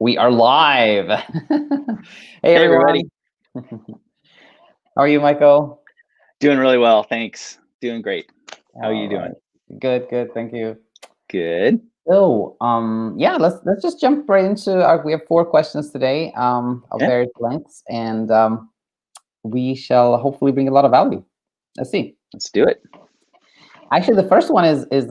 We are live. Hey, Hey, everyone. everybody. How are you, Michael? Doing really well, thanks. Doing great. How are All you right. doing? Good, good. Thank you. Good. So, yeah, let's just jump right into our. We have 4 questions today, of Yeah, various lengths, and we shall hopefully bring a lot of value. Let's see. let's do it. Actually, the first one is it's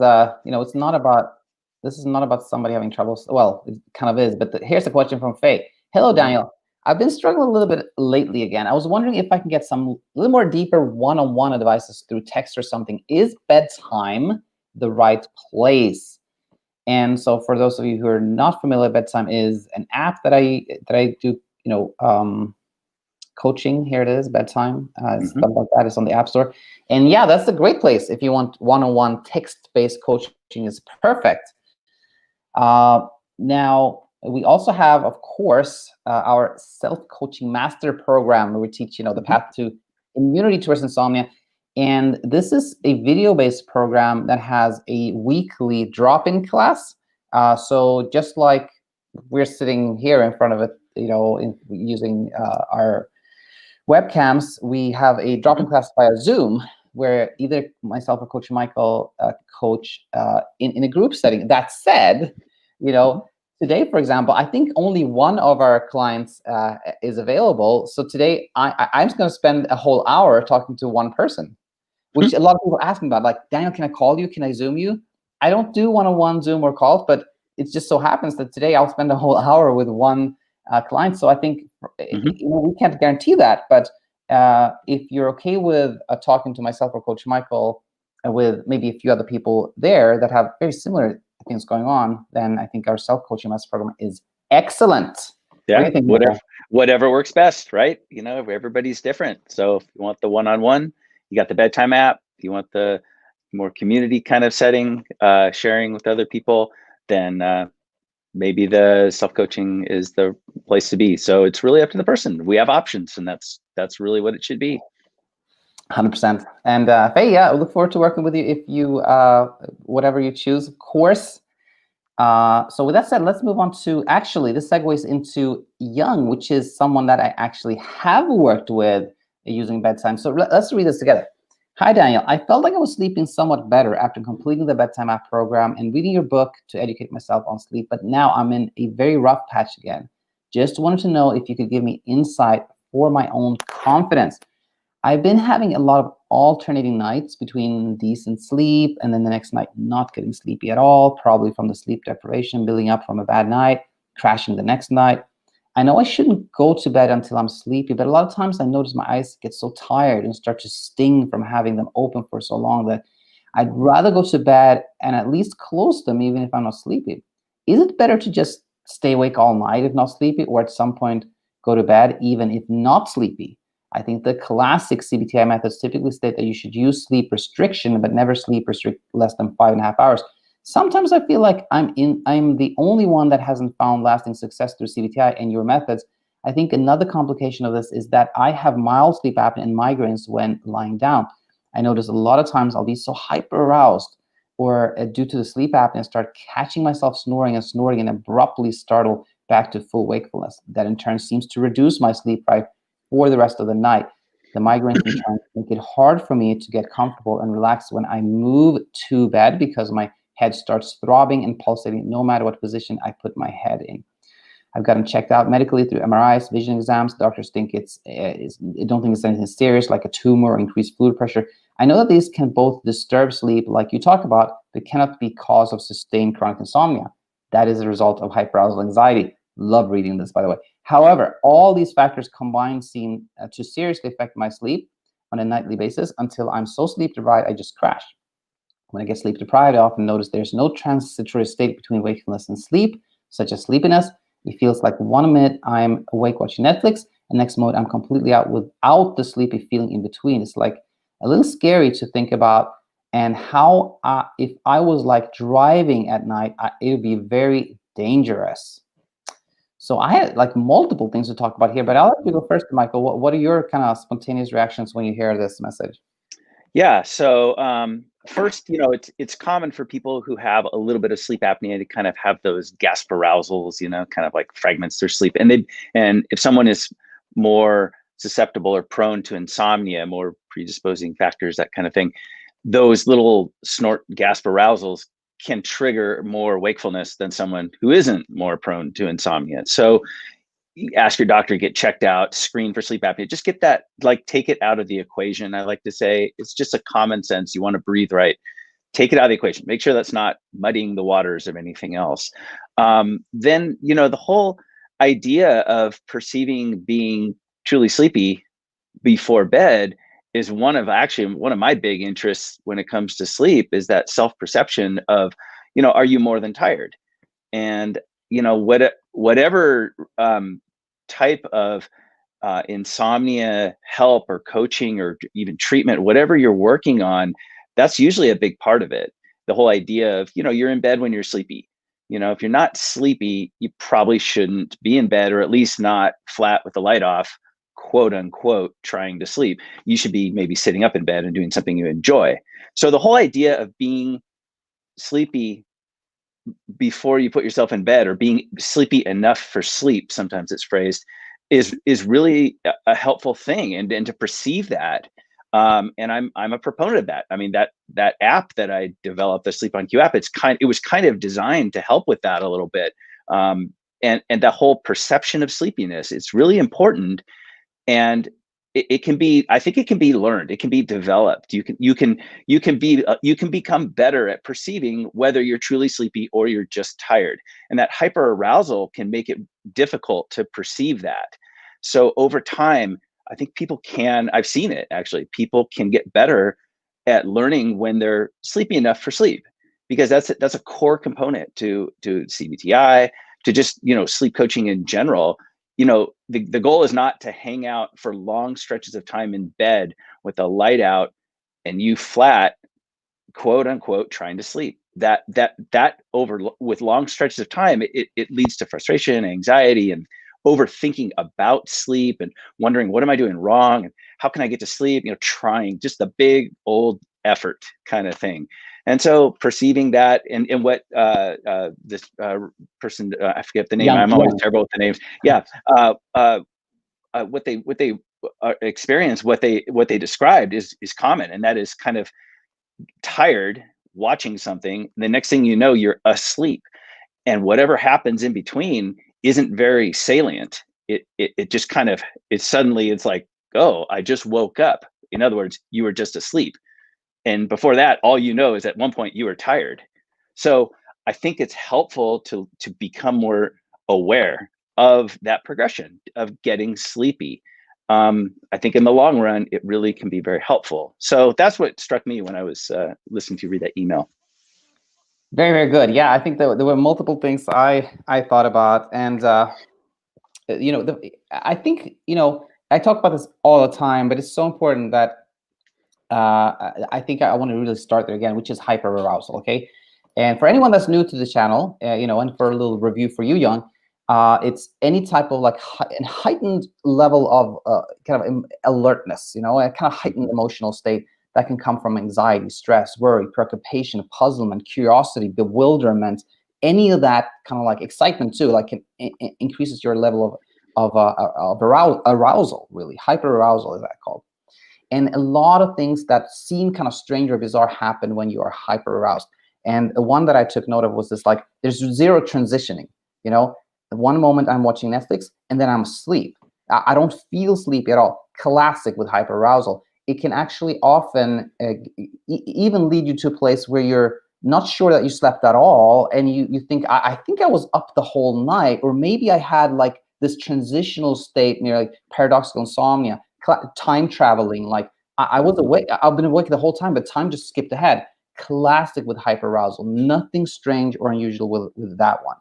not about. This is not about somebody having trouble. Well, it kind of is, but here's a question from Faye. Hello, Mhm. Daniel. I've been struggling a little bit lately again. I was wondering if I can get some little more deeper one-on-one advices through text or something. Is Bedtyme the right place? And so, for those of you who are not familiar, Bedtyme is an app that I do, coaching. Here it is, Bedtyme. It's Mhm. spelled like that. It's on the App Store. And yeah, that's a great place if you want one-on-one text-based coaching. Is perfect. Now we also have, of course, our self-coaching master program where we teach, the Mhm. path to immunity towards insomnia. And this is a video-based program that has a weekly drop-in class. So just like we're sitting here in front of it, using our webcams, we have a drop-in Mhm. class via Zoom where either myself or Coach Michael coach in a group setting. That said, you Mhm. know, today, for example, I think only one of our clients is available. So today, I'm just going to spend a whole hour talking to one person, which a lot of people ask me about. Like, Daniel, can I call you? Can I Zoom you? I don't do one-on-one Zoom or calls, but it just so happens that today I'll spend a whole hour with one client. So I think Mhm. we can't guarantee that, but if you're okay with talking to myself or Coach Michael, with maybe a few other people there that have very similar things going on, then I think our self-coaching master program is excellent. What do Yeah, you think, whatever Michael? whatever works best, right? Everybody's different. So if you want the one-on-one, you got the Bedtime app. If you want the more community kind of setting, sharing with other people, then maybe the self-coaching is the place to be. So it's really up to the person. We have options, and that's really what it should be. 100%. And Faye, yeah, I look forward to working with you if you, whatever you choose, of course. So with that said, let's move on to, actually, this segues into Young, which is someone that I actually have worked with using Bedtyme. So let's read this together. Hi, Daniel. I felt like I was sleeping somewhat better after completing the Bedtime app program and reading your book to educate myself on sleep, but now I'm in a very rough patch again. Just wanted to know if you could give me insight for my own confidence. I've been having a lot of alternating nights between decent sleep and then the next night not getting sleepy at all, probably from the sleep deprivation building up from a bad night, crashing the next night. I know I shouldn't go to bed until I'm sleepy, but a lot of times I notice my eyes get so tired and start to sting from having them open for so long that I'd rather go to bed and at least close them even if I'm not sleepy. Is it better to just stay awake all night if not sleepy, or at some point go to bed even if not sleepy? I think the classic CBTI methods typically state that you should use sleep restriction, but never sleep restrict less than 5.5 hours. Sometimes I feel like I'm the only one that hasn't found lasting success through CBTI and your methods. I think another complication of this is that I have mild sleep apnea and migraines when lying down. I notice a lot of times I'll be so hyper aroused or due to the sleep apnea, start catching myself snoring and abruptly startle back to full wakefulness. That in turn seems to reduce my sleep drive for the rest of the night. The migraines in turn make it hard for me to get comfortable and relaxed when I move to bed because my head starts throbbing and pulsating no matter what position I put my head in. I've gotten checked out medically through MRIs, vision exams. Doctors think don't think it's anything serious like a tumor or increased fluid pressure. I know that these can both disturb sleep, like you talk about, but cannot be cause of sustained chronic insomnia. That is a result of hyperarousal anxiety. Love reading this, by the way. However, all these factors combined seem to seriously affect my sleep on a nightly basis until I'm so sleep deprived I just crash. When I get sleep deprived, I often notice there's no transitory state between wakefulness and sleep, such as sleepiness. It feels like 1 minute I'm awake watching Netflix, and next moment I'm completely out without the sleepy feeling in between. It's like a little scary to think about, and how if I was like driving at night, it would be very dangerous. So I had like multiple things to talk about here, but I'll let you go first, Michael. What are your kind of spontaneous reactions when you hear this message? Yeah. So first, it's common for people who have a little bit of sleep apnea to kind of have those gasp arousals, kind of like fragments their sleep. And if someone is more susceptible or prone to insomnia, more predisposing factors, that kind of thing, those little snort gasp arousals can trigger more wakefulness than someone who isn't more prone to insomnia. So ask your doctor, get checked out, screen for sleep apnea, just get that, like, take it out of the equation. I like to say it's just a common sense. You want to breathe right, take it out of the equation, make sure that's not muddying the waters of anything else. Then, the whole idea of perceiving being truly sleepy before bed is one of my big interests when it comes to sleep, is that self-perception of, are you more than tired? And whatever type of insomnia help or coaching or even treatment, whatever you're working on, that's usually a big part of it. The whole idea of, you're in bed when you're sleepy. If you're not sleepy, you probably shouldn't be in bed, or at least not flat with the light off, quote unquote, trying to sleep. You should be maybe sitting up in bed and doing something you enjoy. So the whole idea of being sleepy before you put yourself in bed, or being sleepy enough for sleep, sometimes it's phrased, is really a helpful thing, and to perceive that. And I'm a proponent of that. I mean, that app that I developed, the Sleep on Cue app, it was kind of designed to help with that a little bit. And the whole perception of sleepiness, it's really important. And it can be, I think it can be learned, it can be developed. You can become better at perceiving whether you're truly sleepy or you're just tired. And that hyper arousal can make it difficult to perceive that. So over time, I think I've seen it actually, people can get better at learning when they're sleepy enough for sleep, because that's a core component to CBTI, to just, sleep coaching in general. The goal is not to hang out for long stretches of time in bed with the light out and you flat, quote unquote, trying to sleep. That over with long stretches of time, it leads to frustration, anxiety, and overthinking about sleep, and wondering, what am I doing wrong? And how can I get to sleep? Trying, just the big old effort kind of thing. And so perceiving that, and what this person, I forget the name. I'm always terrible with the names. Yeah. What they experience, what they described is common. And that is kind of tired, watching something. The next thing you know, you're asleep. And whatever happens in between isn't very salient. It just kind of, it's like, oh, I just woke up. In other words, you were just asleep. And before that, all you know is at one point you were tired. So I think it's helpful to become more aware of that progression of getting sleepy. I think in the long run, it really can be very helpful. So that's what struck me when I was listening to you read that email. Very, very good. Yeah, I think there were multiple things I thought about, and I think I talk about this all the time, but it's so important that I think I want to really start there again, which is hyper arousal. Okay, and for anyone that's new to the channel, and for a little review for you, Young, it's any type of like heightened level of kind of alertness, a kind of heightened emotional state that can come from anxiety, stress, worry, preoccupation, puzzlement, curiosity, bewilderment, any of that kind of like excitement too, like increases your level of arousal, really. Hyper arousal is that called. And a lot of things that seem kind of strange or bizarre happen when you are hyper aroused. And the one that I took note of was this, like, there's zero transitioning. One moment I'm watching Netflix and then I'm asleep. I don't feel sleepy at all. Classic with hyper arousal. It can actually often even lead you to a place where you're not sure that you slept at all, and you think, I think I was up the whole night, or maybe I had like this transitional state near like paradoxical insomnia, time traveling, like I was awake, I've been awake the whole time, but time just skipped ahead. Classic with hyperarousal. Nothing strange or unusual with that one.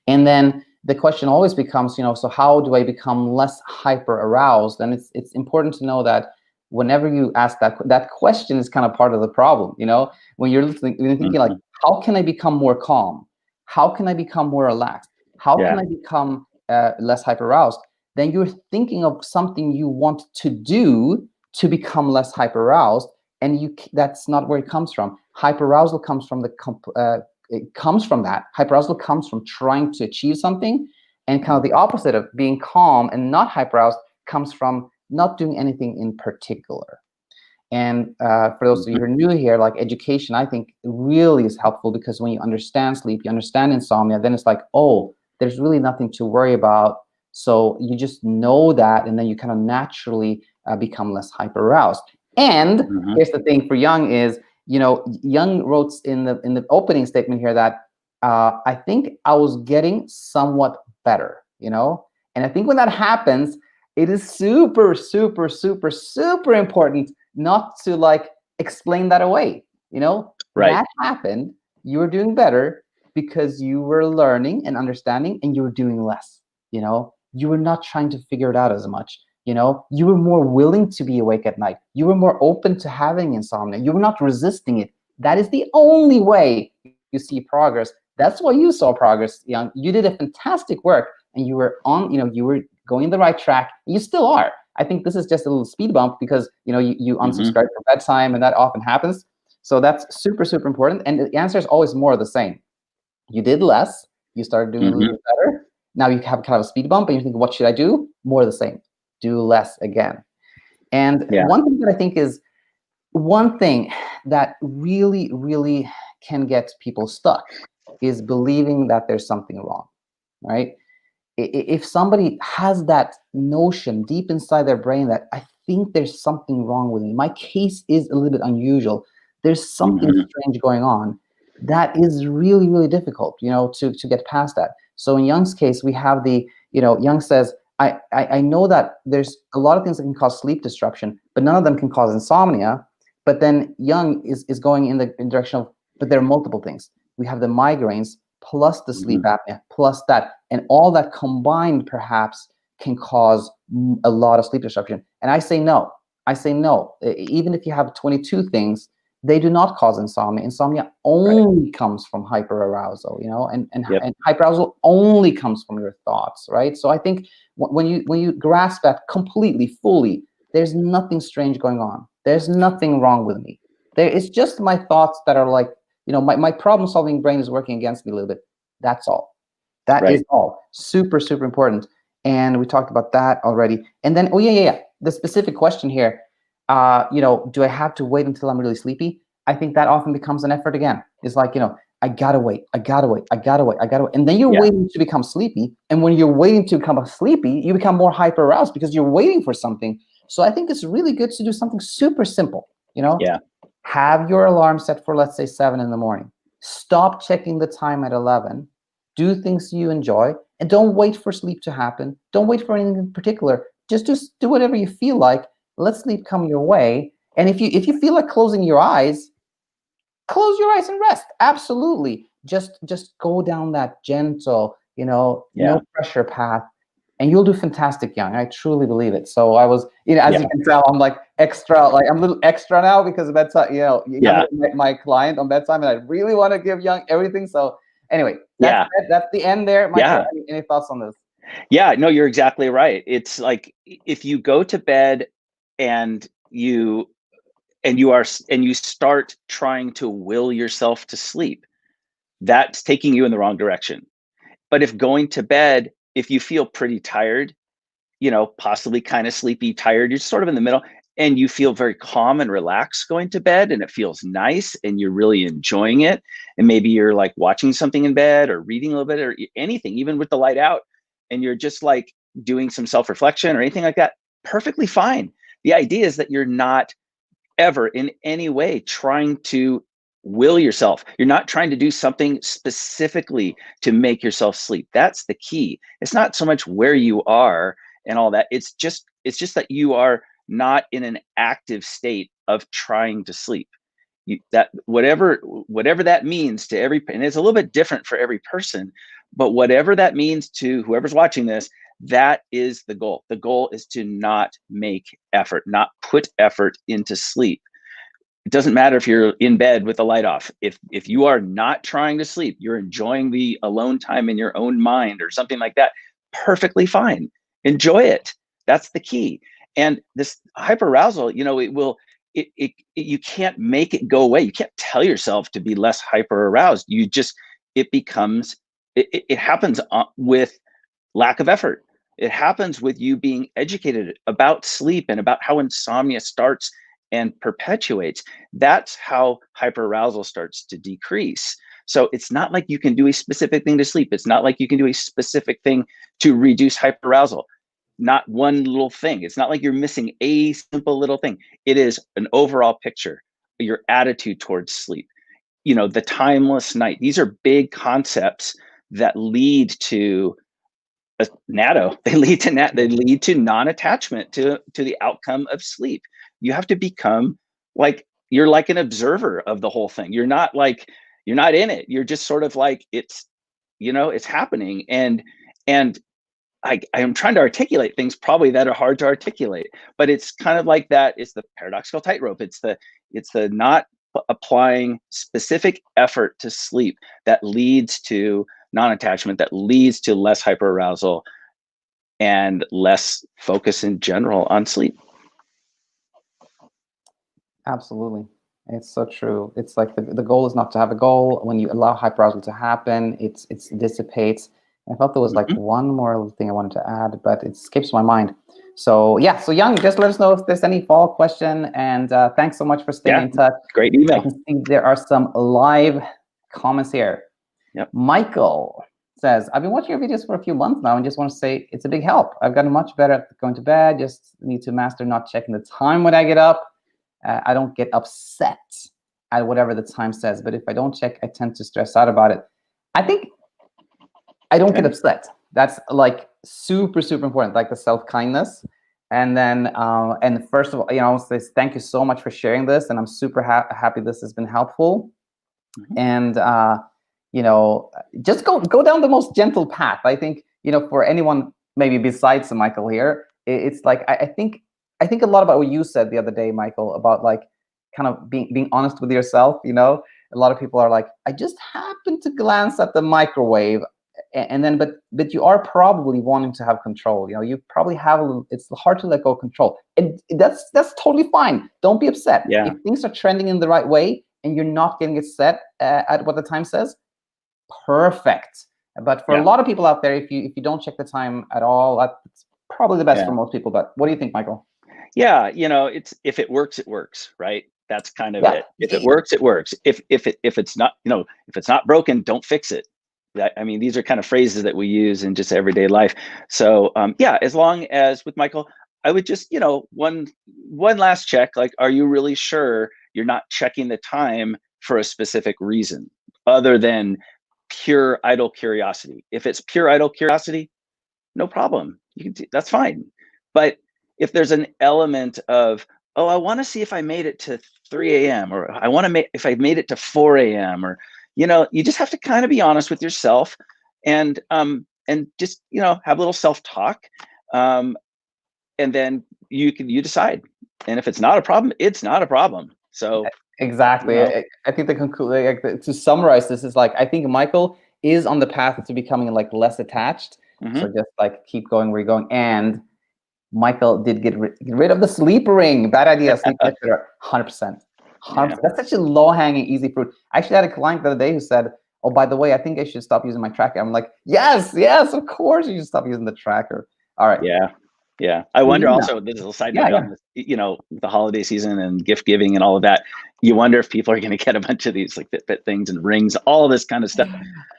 And then the question always becomes, so how do I become less hyper aroused? And it's important to know that whenever you ask that question is kind of part of the problem. When you're thinking like, how can I become more calm? How can I become more relaxed? How can I become less hyper aroused? Then you're thinking of something you want to do to become less hyperaroused. And that's not where it comes from. Hyperarousal comes from it comes from that. Hyperarousal comes from trying to achieve something, and kind of the opposite of being calm and not hyperaroused comes from not doing anything in particular. And for those of you who are new here, like education, I think really is helpful, because when you understand sleep, you understand insomnia, then it's like, oh, there's really nothing to worry about. So you just know that, and then you kind of naturally become less hyperaroused. And here's the thing for Young is, Young wrote in the opening statement here that I think I was getting somewhat better, and I think when that happens, it is super, super, super, super important not to like explain that away. Right. That happened. You were doing better because you were learning and understanding, and you were doing less. You were not trying to figure it out as much. You were more willing to be awake at night. You were more open to having insomnia. You were not resisting it. That is the only way you see progress. That's why you saw progress, Young. You did a fantastic work, and you were on, you were going the right track. You still are. I think this is just a little speed bump because, you unsubscribe for Bedtyme, and that often happens. So that's super, super important. And the answer is always more of the same. You did less. You started doing a little bit better. Now you have kind of a speed bump, and you think, what should I do? More of the same. Do less again. And one thing that I think is one thing that really, really can get people stuck is believing that there's something wrong, right? If somebody has that notion deep inside their brain that I think there's something wrong with me, my case is a little bit unusual, there's something strange going on, that is really, really difficult, to get past that. So in Young's case, we have Young says, I know that there's a lot of things that can cause sleep disruption, but none of them can cause insomnia. But then Young is going in the direction of, but there are multiple things. We have the migraines plus the sleep apnea plus that, and all that combined perhaps can cause a lot of sleep disruption. And I say no. Even if you have 22 things, they do not cause insomnia. Insomnia only comes from hyperarousal, and hyperarousal only comes from your thoughts, right? So I think when you grasp that completely, fully, there's nothing strange going on. There's nothing wrong with me. It's just my thoughts that are like, my problem-solving brain is working against me a little bit. That's all. That is all. Super, super important. And we talked about that already. And then, the specific question here, do I have to wait until I'm really sleepy? I think that often becomes an effort again. It's like, I gotta wait. And then you're waiting to become sleepy. And when you're waiting to become sleepy, you become more hyper aroused because you're waiting for something. So I think it's really good to do something super simple, Have your alarm set for, let's say, 7 in the morning. Stop checking the time at 11. Do things you enjoy, and don't wait for sleep to happen. Don't wait for anything in particular. Just do whatever you feel like. Let sleep come your way. And if you feel like closing your eyes, close your eyes and rest. Absolutely. Just go down that gentle, no pressure path, and you'll do fantastic, Young. I truly believe it. So I was, as you can tell, I'm like extra, I'm a little extra now because of Bedtyme, my client on Bedtyme, and I really want to give Young everything. So anyway, that's the end there. Michael, any thoughts on this? Yeah, no, you're exactly right. It's like if you go to bed and you start trying to will yourself to sleep, that's taking you in the wrong direction. But if going to bed, if you feel pretty tired, possibly kind of sleepy, tired, you're sort of in the middle, and you feel very calm and relaxed going to bed, and it feels nice, and you're really enjoying it, and maybe you're like watching something in bed or reading a little bit or anything, even with the light out, and you're just like doing some self-reflection or anything like that, perfectly fine. The idea is that you're not ever in any way trying to will yourself. You're not trying to do something specifically to make yourself sleep. That's the key. It's not so much where you are and all that. It's just that you are not in an active state of trying to sleep. That whatever that means to and it's a little bit different for every person, but whatever that means to whoever's watching this, that is the goal. The goal is to not make effort, not put effort into sleep. It doesn't matter if you're in bed with the light off. If you are not trying to sleep, you're enjoying the alone time in your own mind or something like that, perfectly fine. Enjoy it. That's the key. And this hyperarousal, you can't make it go away. You can't tell yourself to be less hyper aroused. It happens with lack of effort. It happens with you being educated about sleep and about how insomnia starts and perpetuates. That's how hyperarousal starts to decrease. So it's not like you can do a specific thing to sleep. It's not like you can do a specific thing to reduce hyperarousal. Not one little thing. It's not like you're missing a simple little thing. It is an overall picture, your attitude towards sleep. The timeless night. These are big concepts that lead to natto. They lead to non-attachment to the outcome of sleep. You have to become you're like an observer of the whole thing. You're not in it. You're just sort of like it's happening. And I'm trying to articulate things probably that are hard to articulate, but it's kind of like that. It's the paradoxical tightrope. It's the not applying specific effort to sleep that leads to non-attachment, that leads to less hyperarousal and less focus in general on sleep. Absolutely. It's so true. It's like the goal is not to have a goal. When you allow hyperarousal to happen, it dissipates. I thought there was like one more thing I wanted to add, but it escapes my mind. So yeah, so Young, just let us know if there's any follow-up question. And thanks so much for staying in touch. Great email. I can see there are some live comments here. Yep. Michael says, I've been watching your videos for a few months now and just want to say it's a big help. I've gotten much better at going to bed. Just need to master not checking the time when I get up. I don't get upset at whatever the time says, but if I don't check, I tend to stress out about it. I think I don't get upset. That's like super, super important, like the self-kindness. And then, and first of all, says, thank you so much for sharing this. And I'm super happy this has been helpful. And, just go down the most gentle path. I think, for anyone maybe besides Michael here, it's like, I think a lot about what you said the other day, Michael, about like kind of being honest with yourself. A lot of people are like, I just happened to glance at the microwave, and then but you are probably wanting to have control. You probably have it's hard to let go of control, and that's totally fine. Don't be upset. Yeah. If things are trending in the right way and you're not getting it set at what the time says, perfect. But for a lot of people out there, if you don't check the time at all, that's probably the best for most people. But what do you think, Michael? Yeah, it's if it works, it works, right? That's kind of it. If it works, it works. If it's not, if it's not broken, don't fix it. These are kind of phrases that we use in just everyday life. So as long as with Michael, I would just, one last check, like, are you really sure you're not checking the time for a specific reason other than pure idle curiosity? If it's pure idle curiosity, no problem. That's fine. But if there's an element of, oh, I want to see if I made it to 3 a.m. or I want to make if I made it to 4 a.m. or, you just have to kind of be honest with yourself and just, have a little self-talk. And then you decide. And if it's not a problem, it's not a problem. So exactly. I think the conclusion, to summarize this, is like, I think Michael is on the path to becoming like less attached. So just like keep going where you're going. And Michael did get rid of the sleep ring. Bad idea. Sleep better. 100%. 100%. That's such a low-hanging, easy fruit. I actually had a client the other day who said, oh, by the way, I think I should stop using my tracker. I'm like, yes, of course you should stop using the tracker. All right. Yeah. I wonder also, this is a side note on this, the holiday season and gift giving and all of that. You wonder if people are going to get a bunch of these like Fitbit things and rings, all this kind of stuff.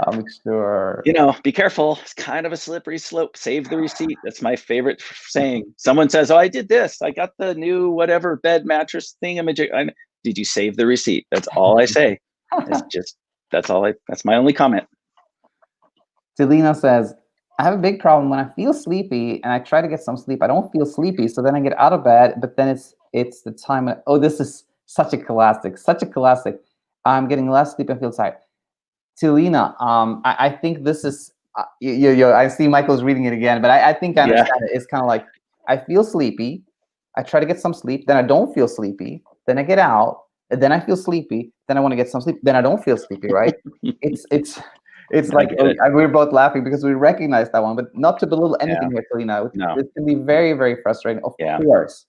I'm sure. Be careful. It's kind of a slippery slope. Save the receipt. That's my favorite saying. Someone says, oh, I did this. I got the new whatever bed mattress thingamajig. Did you save the receipt? That's all I say. That's my only comment. Delina says, I have a big problem when I feel sleepy and I try to get some sleep. I don't feel sleepy, so then I get out of bed, but then it's the time. This is such a classic. I'm getting less sleep and feel tired. Delina, I think this is. I see Michael's reading it again, but I think I understand it. It's kind of like, I feel sleepy. I try to get some sleep, then I don't feel sleepy. Then I get out, and then I feel sleepy. Then I want to get some sleep. Then I don't feel sleepy. Right? it's It's I like get it. we're both laughing because we recognize that one, but not to belittle Yeah. anything here, Selena. No. It can be very, very frustrating, of Yeah. course.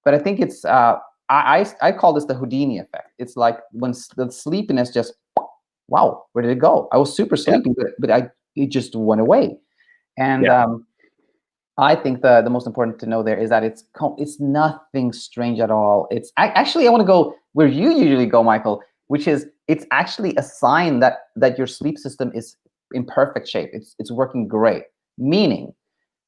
But I think it's I call this the Houdini effect. It's like when the sleepiness just, wow, where did it go? I was super Yeah. sleepy, but it just went away. And Yeah. I think the most important to know there is that it's nothing strange at all. It's actually, I want to go where you usually go, Michael, which is it's actually a sign that your sleep system is in perfect shape. It's working great. Meaning,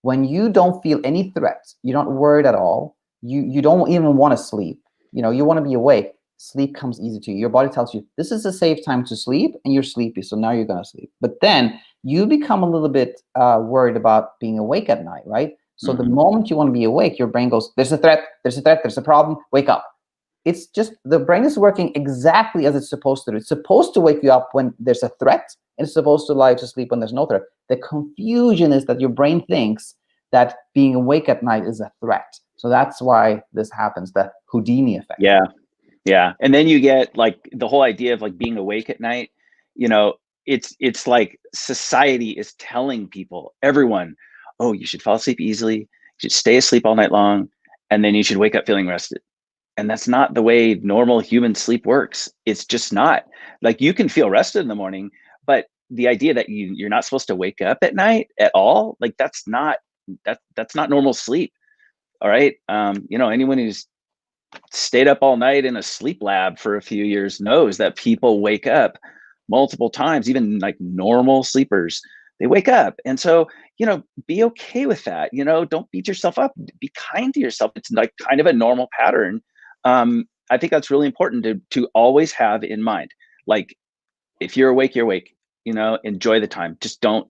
when you don't feel any threats, you're not worried at all. You don't even want to sleep. You want to be awake. Sleep comes easy to you. Your body tells you this is a safe time to sleep, and you're sleepy, so now you're gonna sleep. But then you become a little bit worried about being awake at night, right? So the moment you want to be awake, your brain goes, there's a threat, there's a problem, wake up. It's just the brain is working exactly as it's supposed to do. It's supposed to wake you up when there's a threat, and it's supposed to allow you to sleep when there's no threat. The confusion is that your brain thinks that being awake at night is a threat. So that's why this happens, the Houdini effect. Yeah. Yeah. And then you get like the whole idea of like being awake at night, it's like society is telling people, everyone, oh, you should fall asleep easily, you should stay asleep all night long, and then you should wake up feeling rested. And that's not the way normal human sleep works. It's just not. Like you can feel rested in the morning, but the idea that you're not supposed to wake up at night at all, like that's not normal sleep. All right. Anyone who's stayed up all night in a sleep lab for a few years knows that people wake up multiple times, even like normal sleepers, they wake up. And so, be okay with that. Don't beat yourself up, be kind to yourself. It's like kind of a normal pattern. I think that's really important to always have in mind. Like if you're awake, you're awake, enjoy the time. Just don't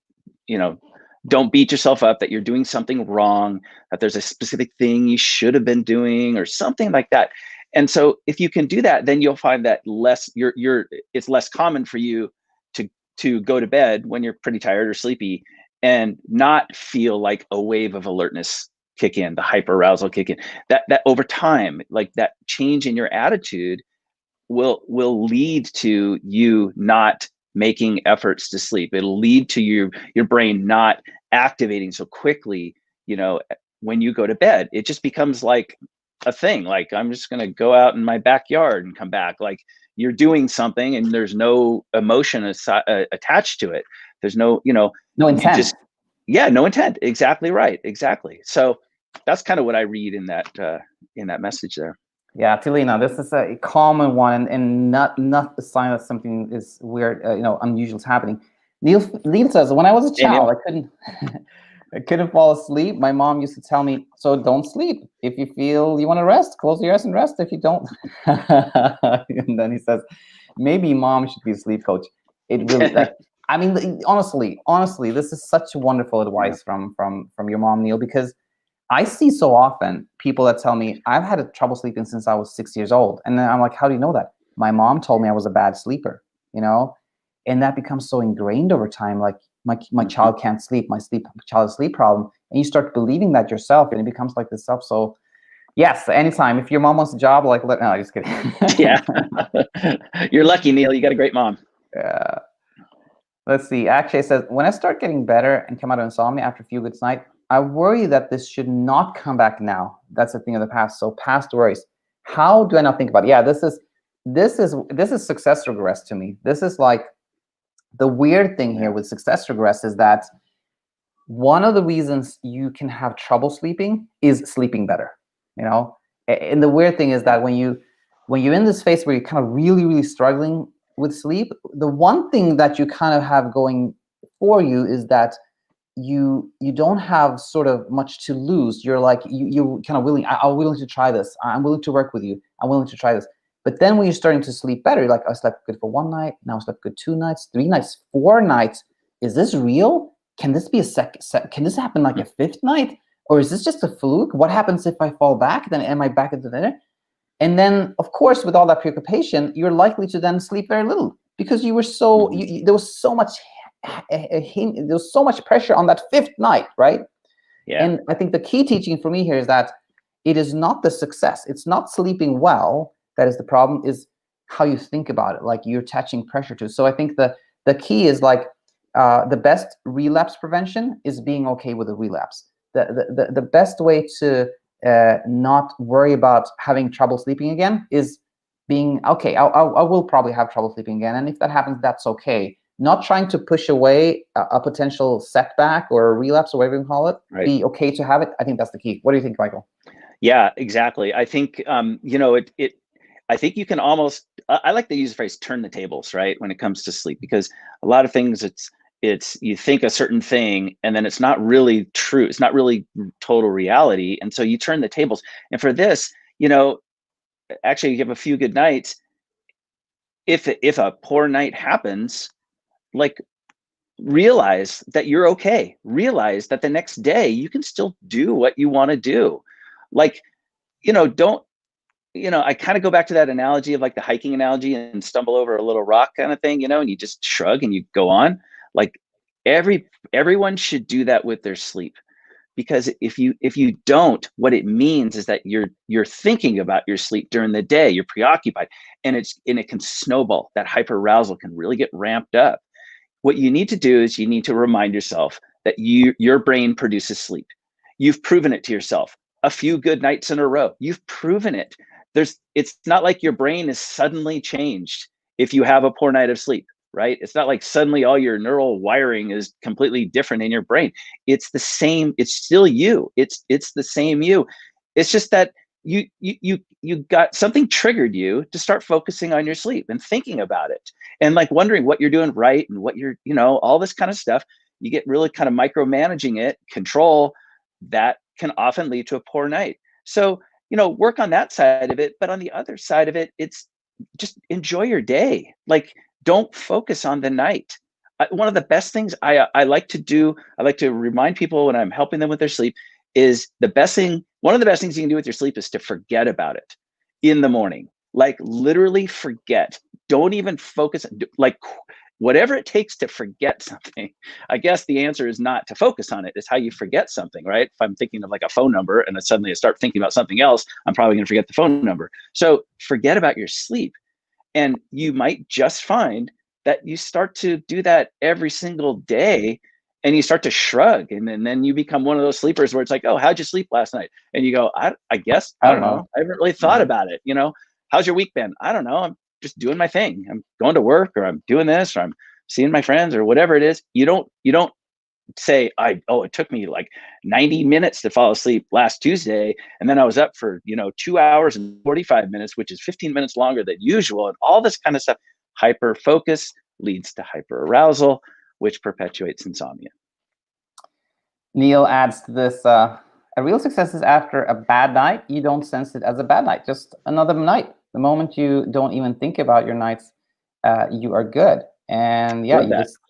beat yourself up that you're doing something wrong, that there's a specific thing you should have been doing or something like that. And so if you can do that, then you'll find that it's less common for you to go to bed when you're pretty tired or sleepy and not feel like a wave of alertness kick in, the hyperarousal kick in. That over time, like that change in your attitude will lead to you not making efforts to sleep. It'll lead to your brain not activating so quickly, when you go to bed. It just becomes like a thing. Like I'm just going to go out in my backyard and come back. Like you're doing something and there's no emotion attached to it. There's no intent. No intent. Exactly right. Exactly. So that's kind of what I read in that message there. Yeah, Tilina, this is a common one and not a sign that something is weird, unusual is happening. Neil says, when I was a child, I couldn't fall asleep. My mom used to tell me, so don't sleep. If you feel you want to rest, close your eyes and rest. If you don't. And then he says, maybe mom should be a sleep coach. It really, I mean, honestly, this is such wonderful advice from your mom, Neil, because I see so often people that tell me I've had trouble sleeping since I was 6 years old. And then I'm like, how do you know that? My mom told me I was a bad sleeper, and that becomes so ingrained over time. Like my child can't sleep, child has a sleep problem. And you start believing that yourself and it becomes like this stuff. So yes, anytime, if your mom wants a job, like, no, just kidding. Yeah. You're lucky, Neil. You got a great mom. Yeah. Let's see. Akshay says, when I start getting better and come out of insomnia after a few good nights, I worry that this should not come back now. That's a thing of the past. So past worries. How do I not think about it? Yeah, this is success regress to me. This is like the weird thing here with success regress is that one of the reasons you can have trouble sleeping is sleeping better. And the weird thing is that when you're in this phase where you're kind of really, really struggling with sleep, the one thing that you kind of have going for you is that you don't have sort of much to lose. You're like, you're kind of willing. I'm willing to try this. I'm willing to work with you. I'm willing to try this. But then when you're starting to sleep better, you're like, I slept good for one night. Now I slept good 2 nights, 3 nights, 4 nights. Is this real? Can this be can this happen like a 5th night? Or is this just a fluke? What happens if I fall back? Then am I back into the dinner? And then, of course, with all that preoccupation, you're likely to then sleep very little because you were so, there was so much pressure on that 5th night, right? Yeah. And I think the key teaching for me here is that it is not the success. It's not sleeping well that is the problem, is how you think about it, like you're attaching pressure to. So I think the key is like, the best relapse prevention is being okay with a relapse. The best way to not worry about having trouble sleeping again is being okay. I will probably have trouble sleeping again, and if that happens, that's okay. Not trying to push away a potential setback or a relapse or whatever you call it. Right. Be okay to have it. I think that's the key. What do you think, Michael? Yeah, exactly. I think I think you can almost, I like to use the phrase turn the tables, right? When it comes to sleep, because a lot of things it's you think a certain thing and then it's not really true. It's not really total reality. And so you turn the tables. And for this, actually you have a few good nights. If a poor night happens, like, realize that you're okay. Realize that the next day you can still do what you want to do. Like, don't, I kind of go back to that analogy of like the hiking analogy and stumble over a little rock kind of thing, and you just shrug and you go on. Like, everyone should do that with their sleep, because if you don't, what it means is that you're thinking about your sleep during the day. You're preoccupied, and it can snowball. That hyperarousal can really get ramped up. What you need to do is you need to remind yourself that your brain produces sleep. You've proven it to yourself a few good nights in a row. You've proven it. It's not like your brain is suddenly changed if you have a poor night of sleep, right? It's not like suddenly all your neural wiring is completely different in your brain. It's the same. It's still you. It's the same you. It's just that you got something triggered you to start focusing on your sleep and thinking about it, and like wondering what you're doing right and what you're, all this kind of stuff. You get really kind of micromanaging it, control, that can often lead to a poor night. So, work on that side of it. But on the other side of it, it's just enjoy your day. Like, don't focus on the night. One of the best things I like to do, I like to remind people when I'm helping them with their sleep, is one of the best things you can do with your sleep is to forget about it in the morning. Like, literally forget. Don't even focus. Like, whatever it takes to forget something. I guess the answer is not to focus on it. It's how you forget something, right? If I'm thinking of like a phone number and then suddenly I start thinking about something else, I'm probably going to forget the phone number. So forget about your sleep. And you might just find that you start to do that every single day, and you start to shrug, and then you become one of those sleepers where it's like, oh, how'd you sleep last night? And you go, I guess, I don't know. I haven't really thought about it. How's your week been? I don't know. I'm just doing my thing. I'm going to work, or I'm doing this, or I'm seeing my friends, or whatever it is. You don't say, it took me like 90 minutes to fall asleep last Tuesday, and then I was up for 2 hours and 45 minutes, which is 15 minutes longer than usual, and all this kind of stuff. Hyper focus leads to hyper arousal, which perpetuates insomnia. Neil adds to this, a real success is after a bad night, you don't sense it as a bad night, just another night. The moment you don't even think about your nights, you are good. And yeah,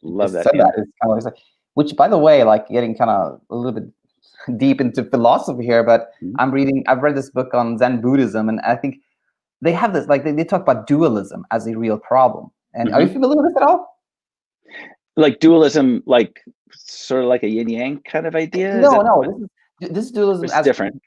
love that. Said that. It's kind of like, which, by the way, like getting kind of a little bit deep into philosophy here, but I've read this book on Zen Buddhism, and I think they have this, like they talk about dualism as a real problem. And are you familiar with this at all? Like dualism, like sort of like a yin yang kind of idea? No. This dualism as different.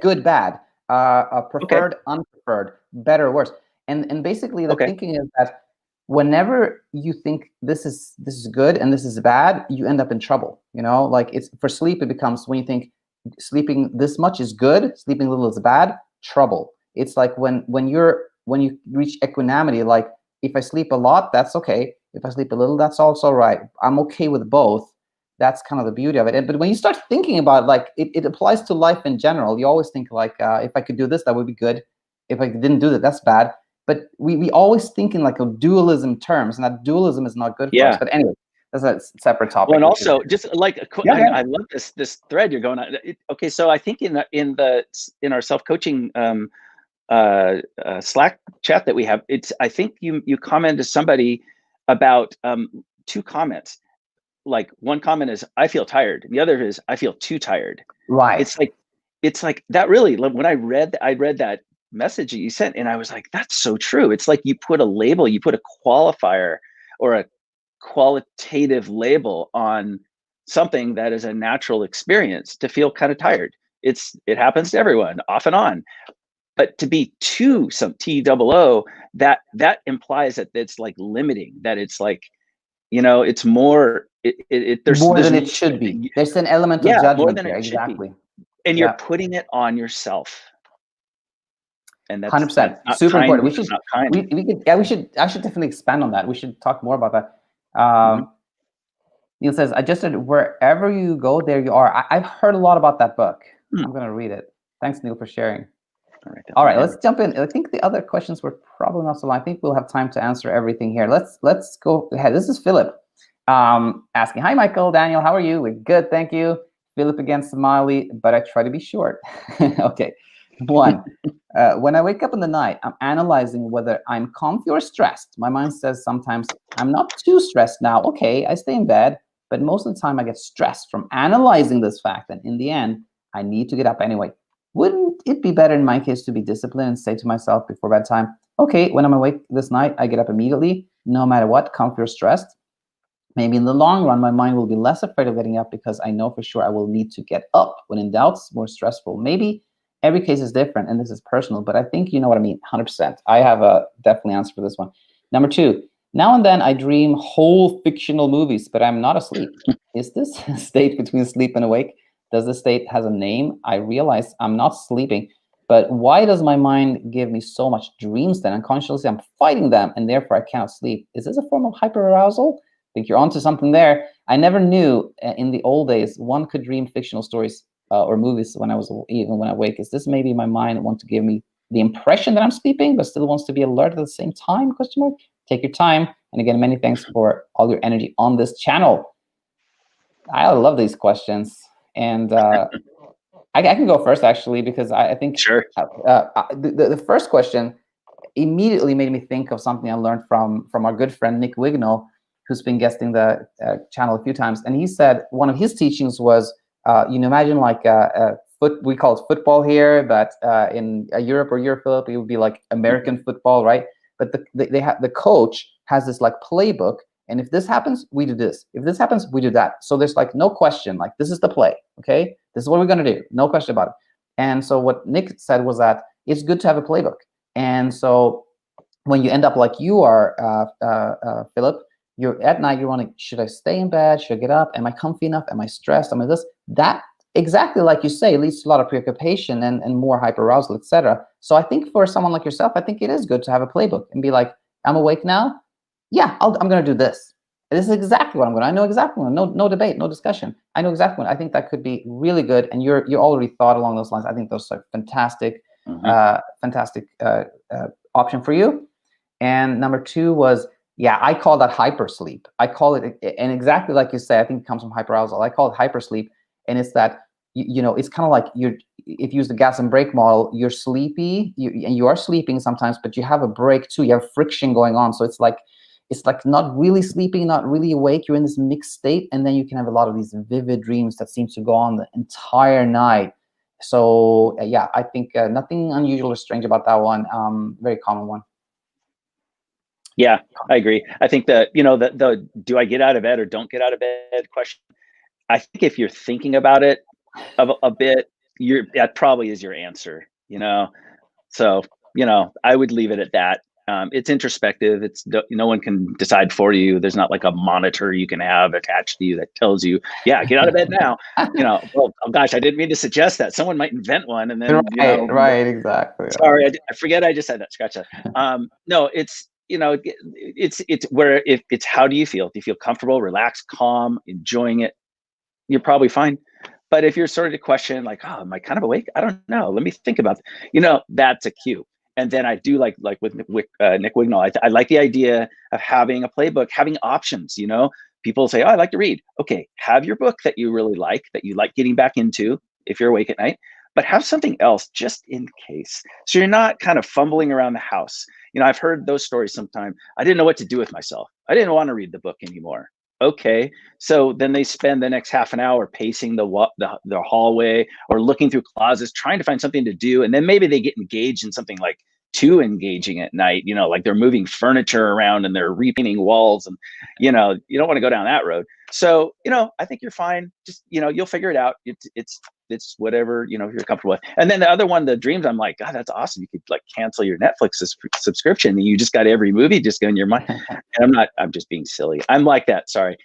Good, bad, preferred, unpreferred, better, worse. And basically the thinking is that whenever you think this is good and this is bad, you end up in trouble. Like, it's for sleep, it becomes, when you think sleeping this much is good, sleeping little is bad, trouble. It's like when you reach equanimity, like, if I sleep a lot, that's okay. If I sleep a little, that's also right. I'm okay with both. That's kind of the beauty of it. But when you start thinking about it, like, it applies to life in general. You always think like, if I could do this, that would be good. If I didn't do that, that's bad. But we always think in like a dualism terms, and that dualism is not good for us. But anyway, that's a separate topic. Well, and also, just like I love this thread you're going on. Okay, so I think in our self-coaching Slack chat that we have, I think you commented to somebody about two comments. Like, one comment is, I feel tired, and the other is, I feel too tired. Right. It's like that. Really, when I read that message that you sent, and I was like, that's so true. It's like you put a label, you put a qualifier or a qualitative label on something that is a natural experience to feel kind of tired. It happens to everyone off and on. But to be some TOO, that implies that it's like limiting, that it's like You know, it's more, More there's than more, it should be. There's an element of yeah, more judgment than there. it should be. Exactly. And you're Yeah. putting it on yourself. And that's 100%. not Super kind. important. We That's should, not kind. we could, yeah, I should definitely expand on that. We should talk more about that. Mhm. Neil says, I just said, wherever you go, there you are. I've heard a lot about that book. I'm going to read it. Thanks, Neil, for sharing. All right, let's jump in. I think the other questions were probably not so long. I think we'll have time to answer everything here. Let's go ahead. This is Philip asking, hi, Michael, Daniel, how are you? We're good, thank you. Philip again, smiley, but I try to be short. Okay, one. When I wake up in the night, I'm analyzing whether I'm comfy or stressed. My mind says sometimes, I'm not too stressed now. Okay, I stay in bed, but most of the time I get stressed from analyzing this fact. And in the end, I need to get up anyway. Wouldn't it be better in my case to be disciplined and say to myself before bedtime, okay, when I'm awake this night, I get up immediately, no matter what, comfy or stressed? Maybe in the long run, my mind will be less afraid of getting up because I know for sure I will need to get up. When in doubt, it's more stressful. Maybe every case is different and this is personal, but I think you know what I mean, 100%. I have a definitely answer for this one. Number two, now and then I dream whole fictional movies, but I'm not asleep. Is this a state between sleep and awake? Does this state has a name? I realize I'm not sleeping, but why does my mind give me so much dreams then? Unconsciously, I'm fighting them and therefore I cannot sleep. Is this a form of hyperarousal? I think you're onto something there. I never knew in the old days one could dream fictional stories or movies when I was even when I wake. Is this maybe my mind want to give me the impression that I'm sleeping, but still wants to be alert at the same time? Question mark. Take your time. And again, many thanks for all your energy on this channel. I love these questions, and I can go first actually because I think Sure. The first question immediately made me think of something I learned from our good friend Nick Wignall, who's been guesting the channel a few times, and he said one of his teachings was, you know, imagine like we call it football here, but in Europe or Philip, it would be like American football, right? But the coach has this like playbook, and if this happens, we do this. If this happens, we do that. So there's like no question, like this is the play, okay? This is what we're gonna do, no question about it. And so what Nick said was that it's good to have a playbook. And so when you end up like you are, Philip, you're at night, you're wondering, should I stay in bed? Should I get up? Am I comfy enough? Am I stressed? Am I this? That exactly like you say leads to a lot of preoccupation and more hyperarousal, etc. So I think for someone like yourself, I think it is good to have a playbook and be like, I'm awake now. Yeah, I'm going to do this. This is exactly what I'm going to. I know exactly what. No debate, no discussion. I know exactly what. I think that could be really good. And you already thought along those lines. I think those are fantastic, fantastic option for you. And number two was, yeah, I call that hypersleep. I call it, and exactly like you say, I think it comes from hyperarousal. I call it hypersleep, and it's that you know, it's kind of like if you use the gas and brake model, you're sleepy, and you are sleeping sometimes, but you have a break too. You have friction going on, so it's like not really sleeping, not really awake. You're in this mixed state, and then you can have a lot of these vivid dreams that seem to go on the entire night. So yeah, I think nothing unusual or strange about that one. Very common one. Yeah, I agree. I think that, you know, the do I get out of bed or don't get out of bed question, I think if you're thinking about it a bit, that probably is your answer, you know? So, you know, I would leave it at that. It's introspective. No one can decide for you. There's not like a monitor you can have attached to you that tells you, yeah, get out of bed now. You know, well, oh gosh, I didn't mean to suggest that. Someone might invent one, and then you know, right, exactly. Sorry, I forget I just said that. Scratch that. No, it's, you know, it's where if it's how do you feel? Do you feel comfortable, relaxed, calm, enjoying it? You're probably fine. But if you're sort of to question like, oh, am I kind of awake? I don't know. Let me think about, you know, that's a cue. And then I do like with Nick Wignall, I like the idea of having a playbook, having options. You know, people say, oh, I like to read. Okay, have your book that you really like, that you like getting back into if you're awake at night, but have something else just in case. So you're not kind of fumbling around the house. You know, I've heard those stories sometimes. I didn't know what to do with myself. I didn't want to read the book anymore. Okay, so then they spend the next half an hour pacing the hallway or looking through closets, trying to find something to do, and then maybe they get engaged in something like too engaging at night, you know, like they're moving furniture around and they're repainting walls, and, you know, you don't want to go down that road. So, you know, I think you're fine. Just, you know, you'll figure it out. It's whatever, you know, you're comfortable with. And then the other one, the dreams, I'm like, God, that's awesome. You could like cancel your Netflix subscription and you just got every movie just go in your mind. And I'm just being silly. I'm like that. Sorry.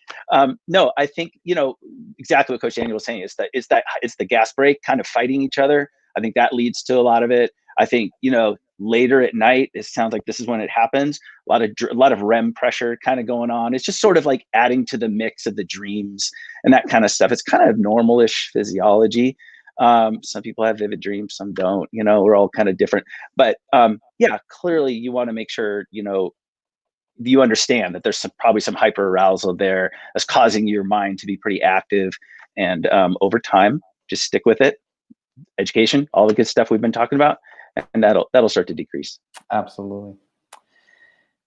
No, I think, you know, exactly what Coach Daniel was saying is that it's the gas brake kind of fighting each other. I think that leads to a lot of it. I think, you know, later at night, it sounds like this is when it happens. A lot of REM pressure kind of going on. It's just sort of like adding to the mix of the dreams and that kind of stuff. It's kind of normal-ish physiology. Some people have vivid dreams, some don't. You know, we're all kind of different. But yeah, clearly you want to make sure, you know, you understand that there's probably some hyper arousal there that's causing your mind to be pretty active. And over time, just stick with it. Education, all the good stuff we've been talking about, and that'll start to decrease. Absolutely.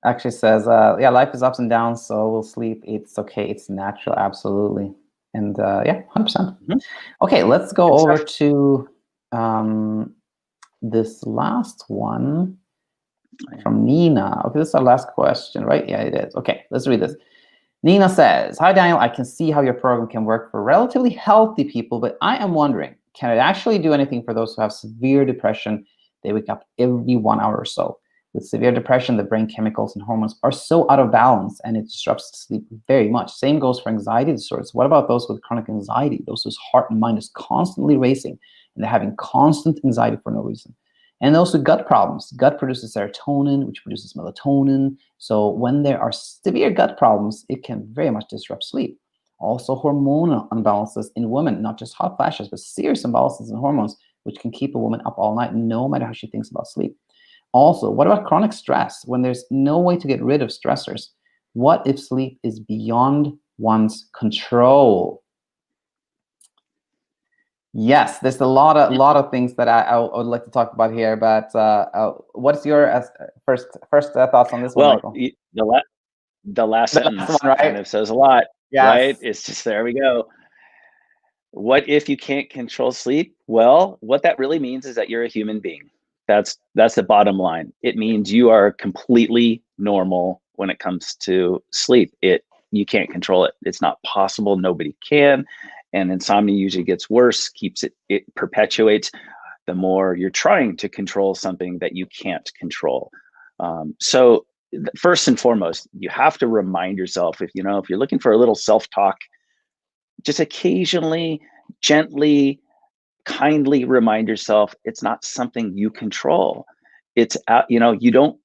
Actually says, yeah, life is ups and downs, so we'll sleep. It's okay. It's natural. Absolutely. And yeah, 100%. Okay, let's go over to this last one from Nina. Okay, this is our last question, right? Yeah, it is. Okay, let's read this. Nina says, hi, Daniel. I can see how your program can work for relatively healthy people, but I am wondering, can it actually do anything for those who have severe depression? They wake up every 1 hour or so. With severe depression, the brain chemicals and hormones are so out of balance and it disrupts sleep very much. Same goes for anxiety disorders. What about those with chronic anxiety? Those whose heart and mind is constantly racing and they're having constant anxiety for no reason. And those with gut problems. Gut produces serotonin, which produces melatonin. So when there are severe gut problems, it can very much disrupt sleep. Also hormonal imbalances in women, not just hot flashes, but serious imbalances in hormones, which can keep a woman up all night no matter how she thinks about sleep. Also, what about chronic stress? When there's no way to get rid of stressors, what if sleep is beyond one's control? Yes, there's a lot of things that I would like to talk about here, but what's your first thoughts on this one, Michael? The last sentence one, right? kind of says a lot, yes. Right? It's just, there we go. What if you can't control sleep? Well, what that really means is that you're a human being. That's the bottom line. It means you are completely normal when it comes to sleep. You can't control it. It's not possible. Nobody can. And insomnia usually gets worse, it perpetuates the more you're trying to control something that you can't control. So first and foremost, you have to remind yourself, if you're looking for a little self-talk, just occasionally, gently, kindly remind yourself it's not something you control. It's you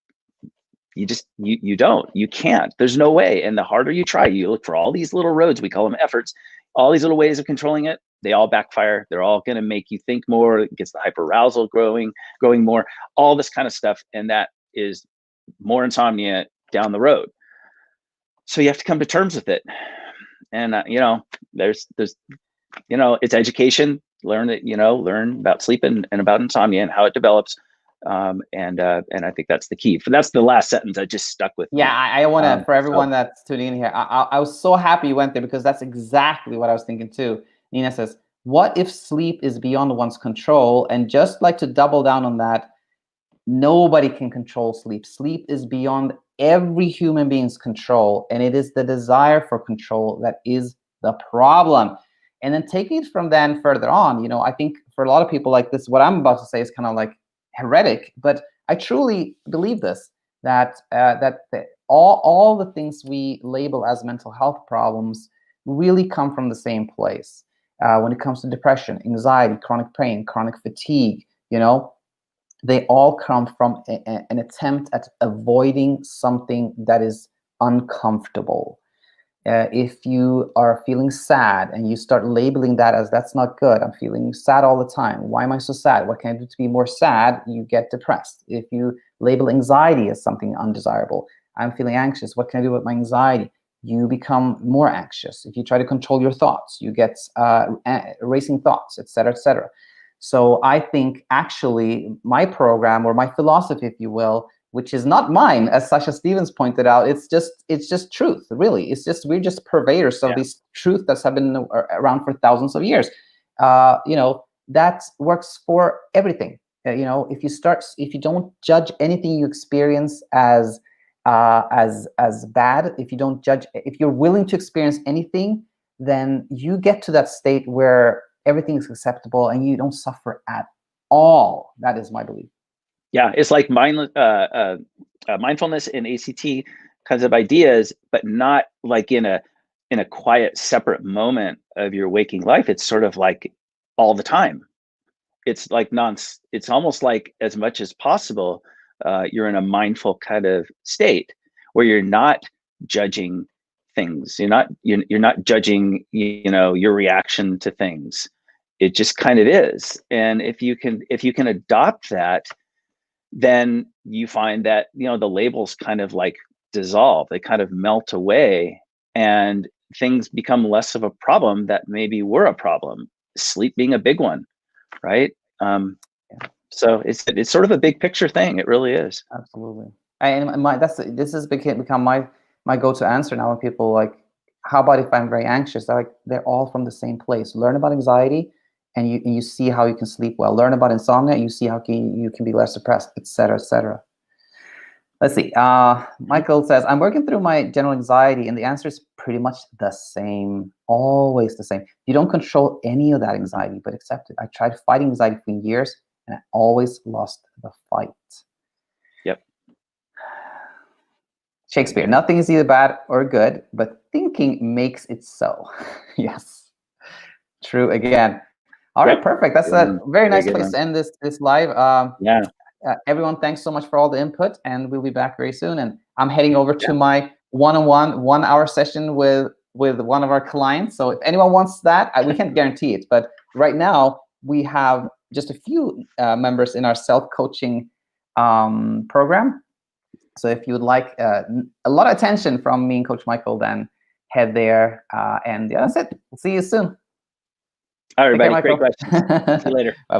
can't. There's no way. And the harder you try, you look for all these little roads, we call them efforts, all these little ways of controlling it, they all backfire. They're all going to make you think more. It gets the hyperarousal growing more, all this kind of stuff. And that is more insomnia down the road. So you have to come to terms with it. And, there's it's education. Learn about sleep and about insomnia and how it develops. And I think that's the key. That's the last sentence I just stuck with. Yeah, I want to, for everyone that's tuning in here, I was so happy you went there because that's exactly what I was thinking too. Nina says, what if sleep is beyond one's control? And just like to double down on that, nobody can control sleep. Sleep is beyond every human being's control. And it is the desire for control that is the problem. And then taking it from then further on, I think for a lot of people like this, what I'm about to say is kind of like heretic, but I truly believe this, that all the things we label as mental health problems really come from the same place. When it comes to depression, anxiety, chronic pain, chronic fatigue, they all come from an attempt at avoiding something that is uncomfortable. If you are feeling sad and you start labeling that as that's not good, I'm feeling sad all the time. Why am I so sad? What can I do to be more sad? You get depressed. If you label anxiety as something undesirable, I'm feeling anxious. What can I do with my anxiety? You become more anxious. If you try to control your thoughts, you get racing thoughts, etc., etc. So I think actually my program, or my philosophy, if you will, which is not mine, as Sasha Stevens pointed out, it's just truth, really. We're just purveyors of these truth that have been around for thousands of years. That works for everything. if you don't judge anything you experience as bad, if you're willing to experience anything, then you get to that state where everything is acceptable and you don't suffer at all. That is my belief. Yeah, it's like mindfulness and ACT kinds of ideas, but not like in a quiet, separate moment of your waking life. It's sort of like all the time. It's like it's almost like as much as possible, you're in a mindful kind of state where you're not judging things. You're not judging, your reaction to things. It just kind of is. And if you can adopt that, then you find that, the labels kind of like dissolve, they kind of melt away, and things become less of a problem that maybe were a problem. Sleep being a big one, right? So it's sort of a big picture thing. It really is. Absolutely. And this has become my go-to answer now when people like, how about if I'm very anxious? They're all from the same place. Learn about anxiety, and you see how you can sleep well. Learn about insomnia, you see how you can be less depressed, etc., etc. Let's see. Michael says, I'm working through my general anxiety, and the answer is pretty much the same, always the same. You don't control any of that anxiety, but accept it. I tried fighting anxiety for years, and I always lost the fight. Yep. Shakespeare, nothing is either bad or good, but thinking makes it so. Yes. True again. All right, perfect. That's a very nice place to end this live. Yeah. Everyone, thanks so much for all the input, and we'll be back very soon. And I'm heading over to my one-on-one 1-hour session with one of our clients. So if anyone wants that, we can't guarantee it, but right now we have just a few members in our self-coaching program. So if you would like a lot of attention from me and Coach Michael, then head there. And yeah, that's it. We'll see you soon. All right, everybody. Great questions. See you later. Bye-bye.